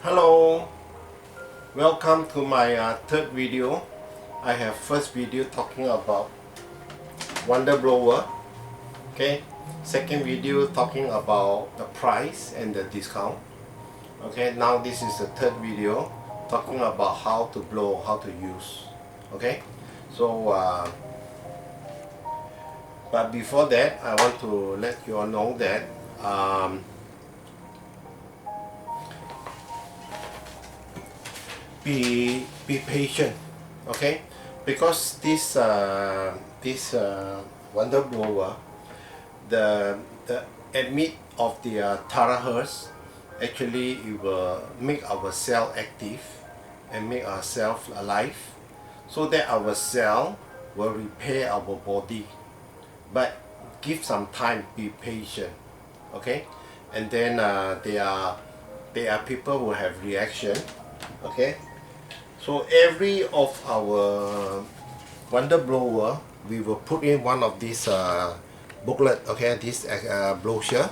Hello, welcome to my third video. I have first video talking about wonder blower. Okay, second video talking about the price and the discount. Okay, now this is the third video talking about how to blow, how to use. Okay, so but before that I want to let you all know that be patient, okay, because this wonder blower, the emit of the TeraHertz, actually it will make our cell active and make our cell alive, so that our cell will repair our body. But give some time, be patient, okay. And then there are people who have reaction, okay. So every of our wonder blower, we will put in one of these booklet, okay, this brochure.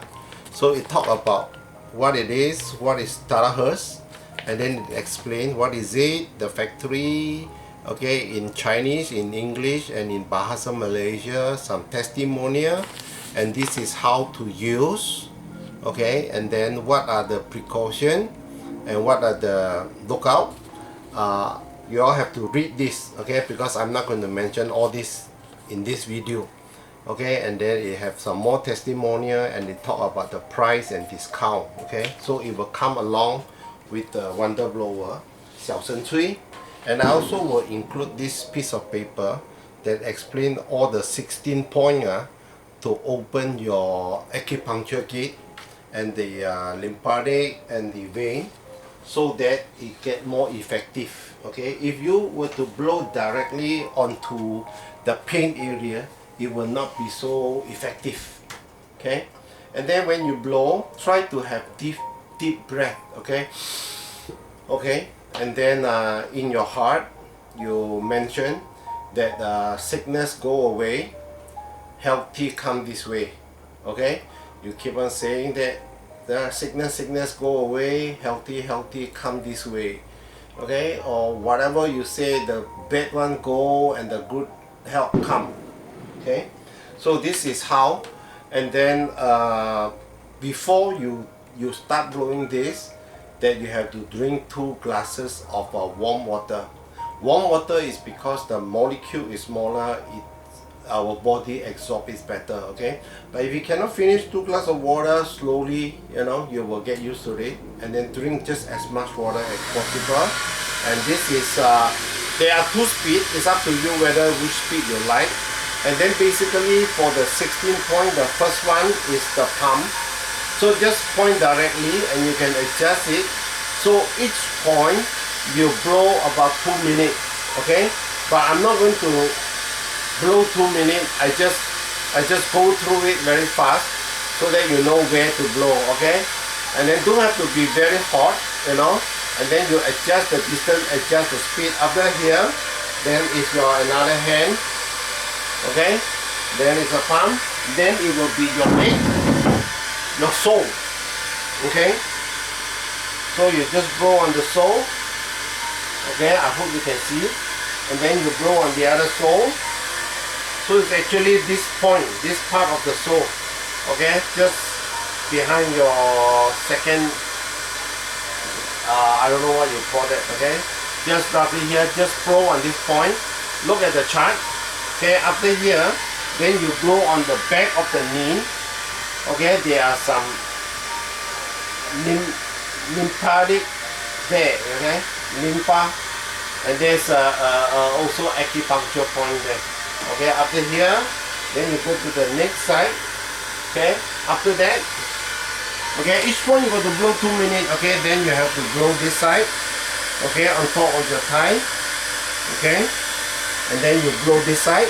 So it talk about what it is, what is TeraHertz, and then it explain what is it, the factory, okay, in Chinese, in English, and in Bahasa Malaysia, some testimonial, and this is how to use, okay, and then what are the precaution and what are the lookout. You all have to read this, okay, because I'm not going to mention all this in this video, okay. And then it have some more testimonial and they talk about the price and discount, okay. So it will come along with the wonder blower 小声吹. And I also will include this piece of paper that explain all the 16 points to open your acupuncture kit and the lymphatic and the vein, so that it get more effective, okay. If you were to blow directly onto the pain area, it will not be so effective, okay. And then when you blow, try to have deep breath, okay. And then in your heart, you mention that sickness go away, healthy come this way, okay. You keep on saying that the sickness go away, healthy come this way, okay. Or whatever you say, the bad one go and the good health come, okay. So this is how. And then before you start blowing this, that you have to drink 2 glasses of warm water. Warm water is because the molecule is smaller, our body absorb it better, okay. But if you cannot finish 2 glasses of water, slowly, you know, you will get used to it, and then drink just as much water as possible. And this is there are 2 speeds. It's up to you whether which speed you like. And then basically for the 16 point, the first one is the pump. So just point directly and you can adjust it. So each point you blow about 2 minutes, okay. But I'm not going to blow 2 minutes. I just go through it very fast so that you know where to blow, okay. And then don't have to be very hot, you know. And then you adjust the distance, adjust the speed. After here, then is your another hand, okay. Then it's a pump. Then it will be your leg, your sole, okay. So you just blow on the sole, okay. I hope you can see it. And then you blow on the other sole. So it's actually this point, this part of the sole, okay, just behind your second, I don't know what you call that, okay. Just roughly here, just blow on this point. Look at the chart, okay. After here, then you blow on the back of the knee, okay. There are some lymphatic there, okay, lympha, and there's also acupuncture point there. Okay, after here, then you go to the next side, okay. After that, okay, each point you got to blow 2 minutes, okay. Then you have to blow this side, okay, on top of your thigh, okay. And then you blow this side,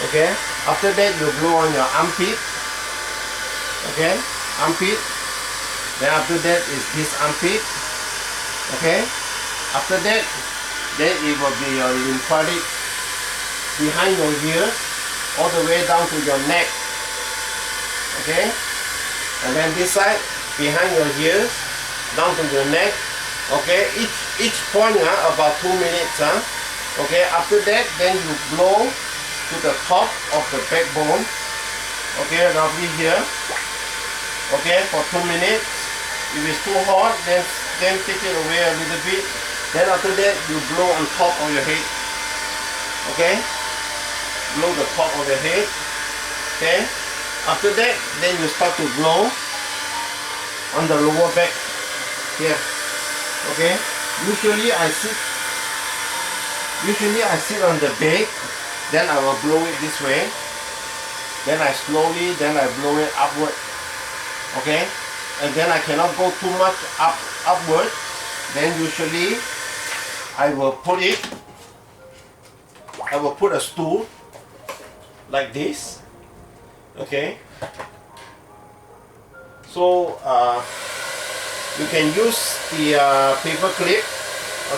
okay. After that, you blow on your armpit, okay, armpit. Then after that is this armpit, okay. After that, then it will be your lymphatic behind your ears all the way down to your neck, okay. And then this side, behind your ears, down to your neck. Okay, each point about 2 minutes. Okay, after that, then you blow to the top of the backbone. Okay, roughly here. Okay, for 2 minutes. If it's too hot, then take it away a little bit. Then after that, you blow on top of your head. Okay, blow the top of your head. Okay, after that, then you start to blow on the lower back here. Okay, usually I sit on the bed, then I will blow it this way, then I blow it upward. Okay, and then I cannot go too much upward, then usually I will put a stool like this. Okay, so you can use the paper clip,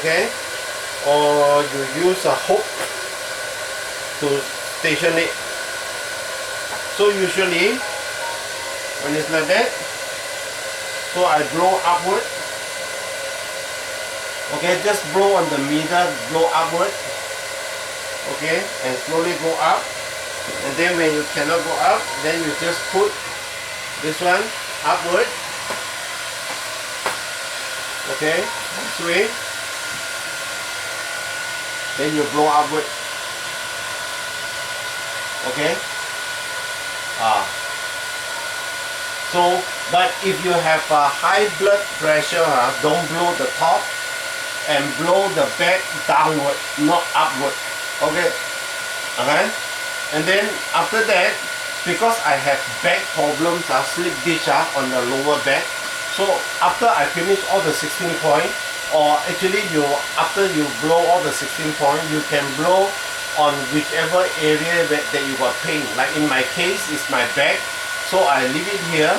okay, or you use a hook to station it. So usually when it's like that, so I blow upward. Okay, just blow on the middle, blow upward. Okay, and slowly go up. And then when you cannot go up, then you just put this one upward. Okay, this way. Then you blow upward. Okay. So, but if you have a high blood pressure, don't blow the top and blow the back downward, not upward. Okay. Okay. And then after that, because I have back problems, slip disc on the lower back. So after I finish all the 16 points, or actually after you blow all the 16 points, you can blow on whichever area that you got pain. Like in my case, it's my back. So I leave it here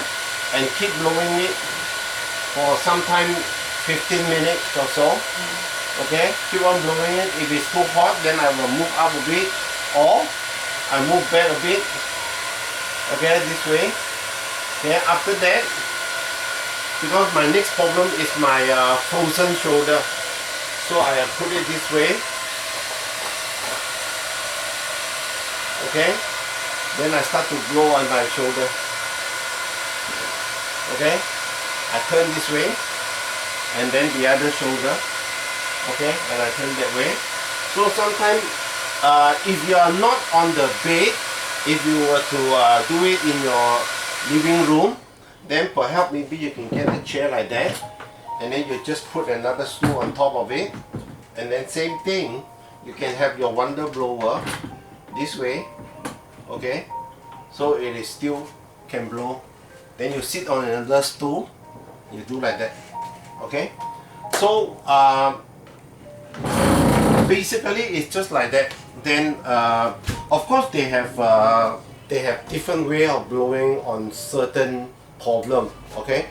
and keep blowing it for sometime 15 minutes or so. Okay, keep on blowing it. If it's too hot, then I will move up a bit, or I move back a bit. Okay, this way. Okay, after that, because my next problem is my frozen shoulder, so I have put it this way. Okay, then I start to blow on my shoulder. Okay, I turn this way, and then the other shoulder. Okay, and I turn that way. So sometimes if you are not on the bed, if you were to do it in your living room, then perhaps maybe you can get a chair like that, and then you just put another stool on top of it, and then same thing, you can have your wonder blower this way. Okay, so it is still can blow. Then you sit on another stool, you do like that. Okay, so basically it's just like that. Then of course they have different way of blowing on certain problem. Okay,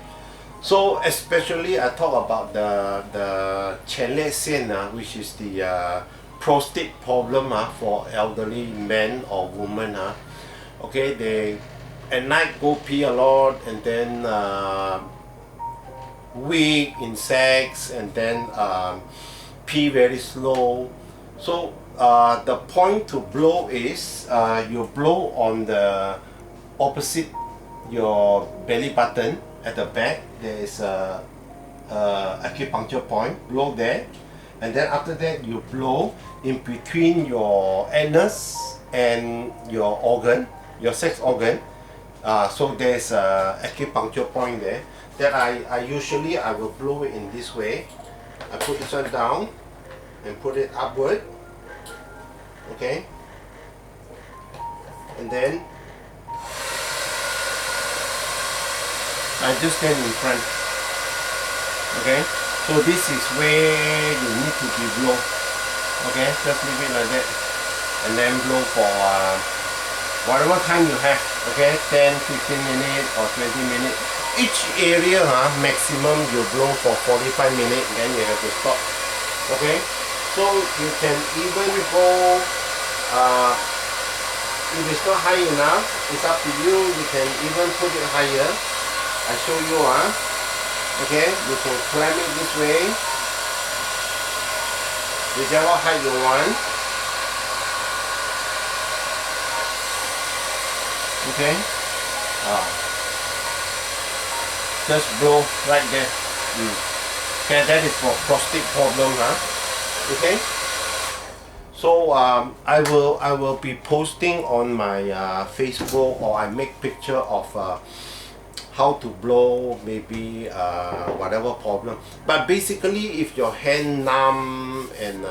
so especially I talk about the 前列腺 which is the prostate problem for elderly men or women. Okay, they at night go pee a lot, and then weak in sex, and then pee very slow. So the point to blow is you blow on the opposite your belly button at the back. There is a acupuncture point. Blow there, and then after that you blow in between your anus and your organ, your sex organ. So there's a acupuncture point there. That I usually will blow it in this way. I put this one down and put it upward. Okay, and then I just stand in front. Okay, so this is where you need to be blow. Okay, just leave it like that, and then blow for whatever time you have. Okay, 10, 15 minutes or 20 minutes. Each area maximum you blow for 45 minutes, then you have to stop. Okay, so you can even go, if it's not high enough, it's up to you. You can even put it higher. I show you, okay, you can clamp it this way, whichever height you want. Okay, just blow right there. Okay, that is for prostate problem, okay. So I will be posting on my Facebook, or I make picture of how to blow, maybe whatever problem. But basically, if your hand numb and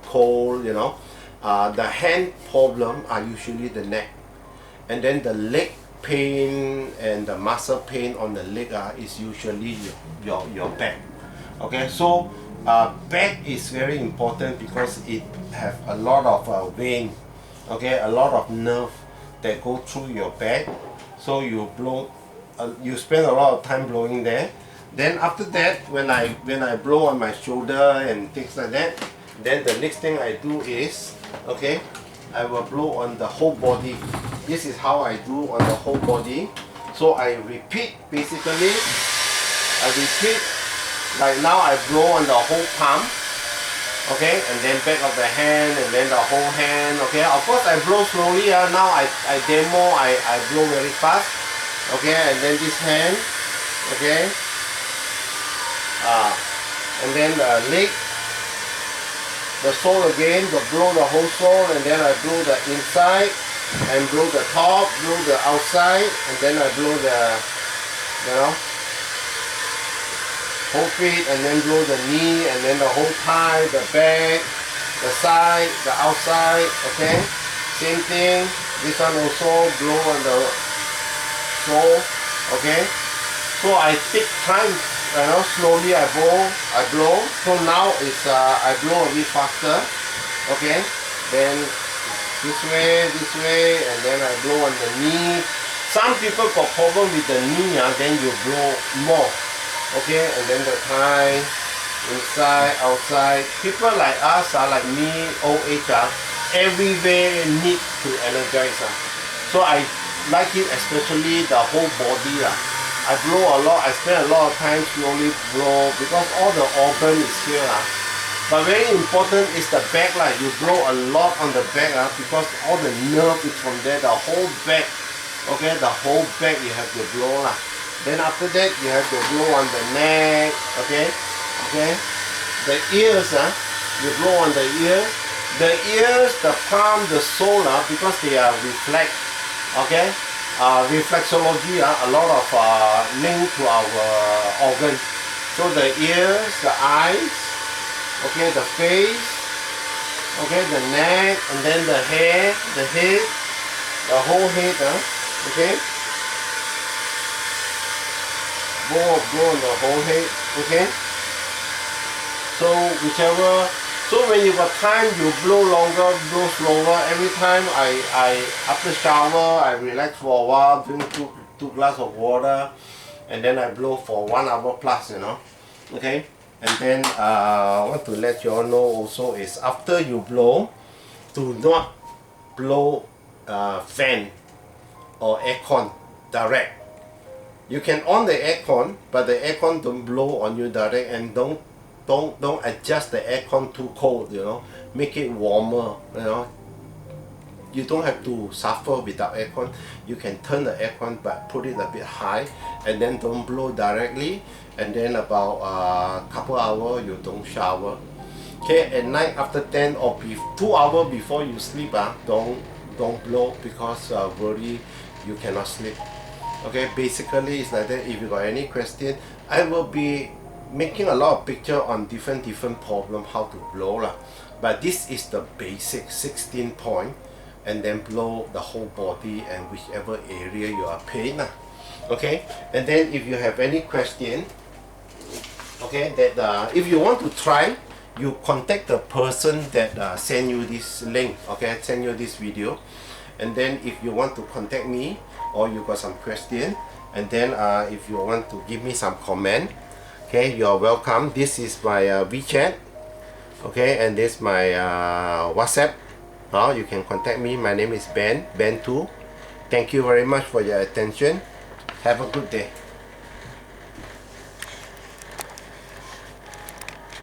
cold, you know, the hand problem are usually the neck, and then the leg pain and the muscle pain on the leg is usually your back. Okay, so back is very important because it have a lot of vein, okay, a lot of nerve that go through your back. So you blow, you spend a lot of time blowing there. Then after that, when I blow on my shoulder and things like that, then the next thing I do is, okay, I will blow on the whole body. This is how I do on the whole body. So I repeat, basically, I repeat, like now I blow on the whole palm, okay, and then back of the hand, and then the whole hand, okay. Of course I blow slowly, now I demo, I blow very fast, okay, and then this hand, okay, and then the leg, the sole again, blow the whole sole, and then I blow the inside, and blow the top, blow the outside, and then I blow the, you know, whole feet, and then blow the knee, and then the whole thigh, the back, the side, the outside, okay? Same thing, this one also blow on the sole, okay? So I take time, you know, slowly I blow. So now it's I blow a bit faster, okay? Then this way, and then I blow on the knee. Some people got problem with the knee, then you blow more, okay? And then the thigh, inside, outside. People like us, like me, old age, everywhere need to energize. So I like it, especially the whole body. I blow a lot, I spend a lot of time slowly blow because all the organ is here. But very important is the back, you blow a lot on the back because all the nerve is from there, the whole back, okay, the whole back you have to blow. Then after that you have to blow on the neck, okay, the ears, you blow on the ears, the palm, the sole, because they are reflect, okay. Reflexology, a lot of link to our organ. So the ears, the eyes, okay, the face, okay, the neck, and then the hair, the head, the whole head, okay. Blow on the whole head, okay. So whichever. So when you got time, you blow longer, blow slower. Every time I after shower, I relax for a while, drink two glasses of water, and then I blow for 1 hour plus, you know. Okay. And then I want to let you all know also is after you blow, do not blow fan or aircon direct. You can on the aircon, but the aircon don't blow on you direct, and don't adjust the aircon too cold, you know. Make it warmer, you know. You don't have to suffer without aircon. You can turn the aircon but put it a bit high, and then don't blow directly, and then about couple hours you don't shower. Okay, at night after 10 or 2 hours before you sleep, don't blow because worry you cannot sleep. Okay, basically it's like that. If you got any question, I will be making a lot of picture on different problem how to blow but this is the basic 16 point, and then blow the whole body and whichever area you are pain. Okay, and then if you have any question, okay, that if you want to try, you contact the person that send you this link, okay, send you this video, and then if you want to contact me or you got some question, and then if you want to give me some comment, okay, you are welcome. This is my WeChat, okay, and this is my WhatsApp. You can contact me. My name is Ben Thoo. Thank you very much for your attention. Have a good day.